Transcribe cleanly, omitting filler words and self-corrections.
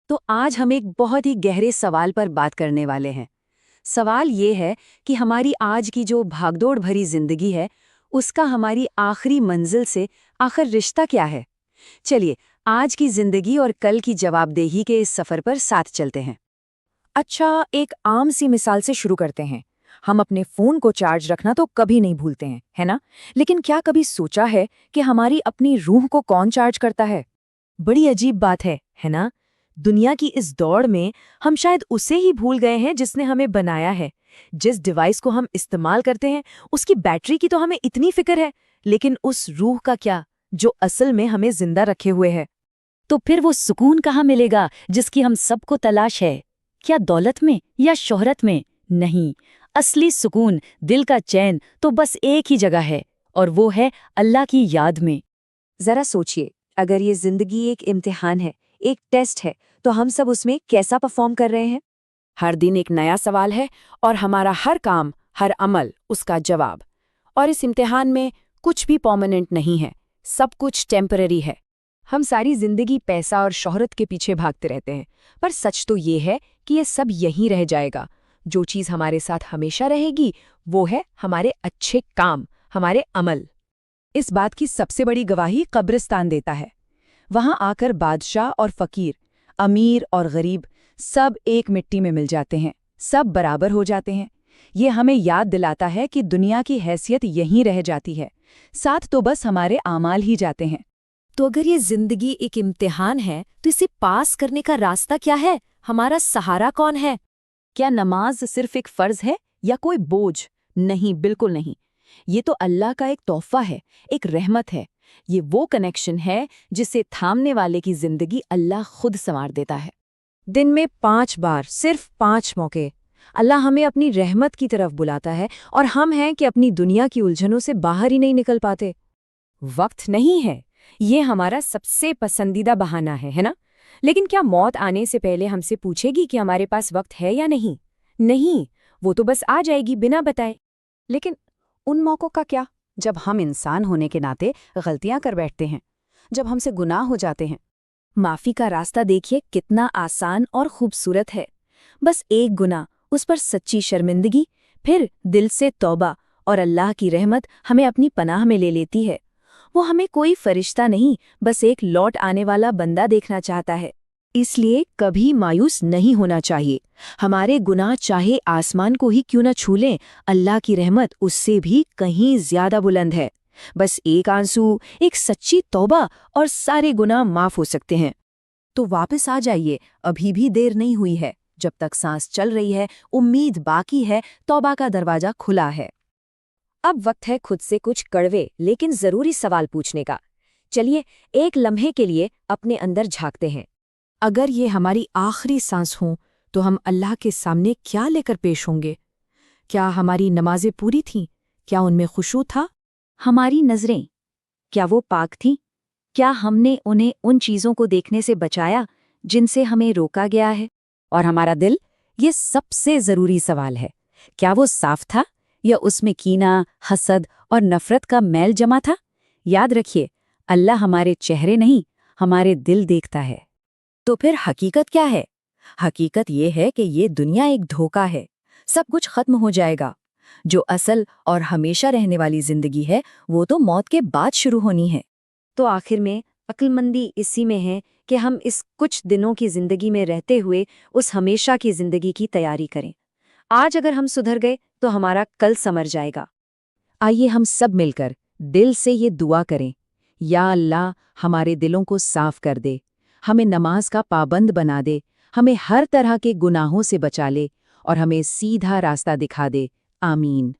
تو آج ہم ایک بہت ہی گہرے سوال پر بات کرنے والے ہیں۔ سوال یہ ہے کہ ہماری آج کی جو بھاگدوڑ بھری زندگی ہے، اس کا ہماری آخری منزل سے آخر رشتہ کیا ہے؟ چلیے، آج کی زندگی اور کل کی جواب دہی کے اس سفر پر ساتھ چلتے ہیں۔ اچھا، ایک عام سی مثال سے شروع کرتے ہیں۔ ہم اپنے فون کو چارج رکھنا تو کبھی نہیں بھولتے ہیں، ہے نا؟ لیکن کیا کبھی سوچا ہے کہ ہماری اپنی روح کو کون چارج کرتا ہے؟ بڑی عجیب بات ہے نا؟ دنیا کی اس دوڑ میں ہم شاید اسے ہی بھول گئے ہیں جس نے ہمیں بنایا ہے۔ جس ڈیوائس کو ہم استعمال کرتے ہیں اس کی بیٹری کی تو ہمیں اتنی فکر ہے، لیکن اس روح کا کیا جو اصل میں ہمیں زندہ رکھے ہوئے ہے؟ تو پھر وہ سکون کہاں ملے گا جس کی ہم سب کو تلاش ہے؟ کیا دولت میں یا شہرت میں؟ نہیں، اصلی سکون، دل کا چین تو بس ایک ہی جگہ ہے، اور وہ ہے اللہ کی یاد میں۔ ذرا سوچئے، اگر یہ زندگی ایک امتحان ہے، ایک ٹیسٹ ہے، تو ہم سب اس میں کیسا پرفارم کر رہے ہیں؟ ہر دن ایک نیا سوال ہے، اور ہمارا ہر کام، ہر عمل اس کا جواب۔ اور اس امتحان میں کچھ بھی پرماننٹ نہیں ہے، سب کچھ ٹیمپرری ہے۔ ہم ساری زندگی پیسہ اور شہرت کے پیچھے بھاگتے رہتے ہیں، پر سچ تو یہ ہے کہ یہ سب یہیں رہ جائے گا۔ جو چیز ہمارے ساتھ ہمیشہ رہے گی وہ ہے ہمارے اچھے کام، ہمارے عمل۔ اس بات کی سب سے بڑی گواہی قبرستان دیتا ہے۔ وہاں آ کر بادشاہ اور فقیر، امیر اور غریب، سب ایک مٹی میں مل جاتے ہیں، سب برابر ہو جاتے ہیں۔ یہ ہمیں یاد دلاتا ہے کہ دنیا کی حیثیت یہیں رہ جاتی ہے، ساتھ تو بس ہمارے اعمال ہی جاتے ہیں۔ تو اگر یہ زندگی ایک امتحان ہے تو اسے پاس کرنے کا راستہ کیا ہے؟ ہمارا سہارا کون ہے؟ کیا نماز صرف ایک فرض ہے یا کوئی بوجھ؟ نہیں، بالکل نہیں۔ یہ تو اللہ کا ایک تحفہ ہے، ایک رحمت ہے۔ یہ وہ کنیکشن ہے جسے تھامنے والے کی زندگی اللہ خود سنوار دیتا ہے۔ دن میں 5 بار، صرف 5 موقع، اللہ ہمیں اپنی رحمت کی طرف بلاتا ہے، اور ہم ہیں کہ اپنی دنیا کی الجھنوں سے باہر ہی نہیں نکل پاتے۔ وقت نہیں ہے، یہ ہمارا سب سے پسندیدہ بہانہ ہے نا؟ لیکن کیا موت آنے سے پہلے ہم سے پوچھے گی کہ ہمارے پاس وقت ہے یا نہیں؟ نہیں، وہ تو بس آ جائے گی بنا بتائے۔ لیکن ان موقعوں کا کیا جب ہم انسان ہونے کے ناطے غلطیاں کر بیٹھتے ہیں، جب ہم سے گناہ ہو جاتے ہیں؟ معافی کا راستہ دیکھیے کتنا آسان اور خوبصورت ہے۔ بس ایک گناہ، اس پر سچی شرمندگی، پھر دل سے توبہ، اور اللہ کی رحمت ہمیں اپنی پناہ میں لے لیتی ہے۔ وہ ہمیں کوئی فرشتہ نہیں، بس ایک لوٹ آنے والا بندہ دیکھنا چاہتا ہے۔ اس لیے کبھی مایوس نہیں ہونا چاہیے۔ ہمارے گناہ چاہے آسمان کو ہی کیوں نہ چھو لیں، اللہ کی رحمت اس سے بھی کہیں زیادہ بلند ہے۔ بس ایک آنسو، ایک سچی توبہ، اور سارے گناہ معاف ہو سکتے ہیں۔ تو واپس آ جائیے، ابھی بھی دیر نہیں ہوئی ہے۔ جب تک سانس چل رہی ہے، امید باقی ہے، توبہ کا دروازہ کھلا ہے۔ اب وقت ہے خود سے کچھ کڑوے لیکن ضروری سوال پوچھنے کا۔ چلیے ایک لمحے کے لیے اپنے اندر جھانکتے ہیں۔ اگر یہ ہماری آخری سانس ہوں تو ہم اللہ کے سامنے کیا لے کر پیش ہوں گے؟ کیا ہماری نمازیں پوری تھیں؟ کیا ان میں خشوع تھا؟ ہماری نظریں کیا وہ پاک تھیں؟ کیا ہم نے انہیں ان چیزوں کو دیکھنے سے بچایا جن سے ہمیں روکا گیا ہے؟ اور ہمارا دل، یہ سب سے ضروری سوال ہے، کیا وہ صاف تھا یا اس میں کینہ، حسد اور نفرت کا میل جمع تھا؟ یاد رکھیے، اللہ ہمارے چہرے نہیں، ہمارے دل دیکھتا ہے۔ تو پھر حقیقت کیا ہے؟ حقیقت یہ ہے کہ یہ دنیا ایک دھوکہ ہے، سب کچھ ختم ہو جائے گا۔ جو اصل اور ہمیشہ رہنے والی زندگی ہے وہ تو موت کے بعد شروع ہونی ہے۔ تو آخر میں عقل مندی اسی میں ہے کہ ہم اس کچھ دنوں کی زندگی میں رہتے ہوئے اس ہمیشہ کی زندگی کی تیاری کریں۔ آج اگر ہم سدھر گئے تو ہمارا کل سمر جائے گا۔ آئیے ہم سب مل کر دل سے یہ دعا کریں، یا اللہ ہمارے دلوں کو صاف کر دے، ہمیں نماز کا پابند بنا دے، ہمیں ہر طرح کے گناہوں سے بچا لے، اور ہمیں سیدھا راستہ دکھا دے۔ آمین۔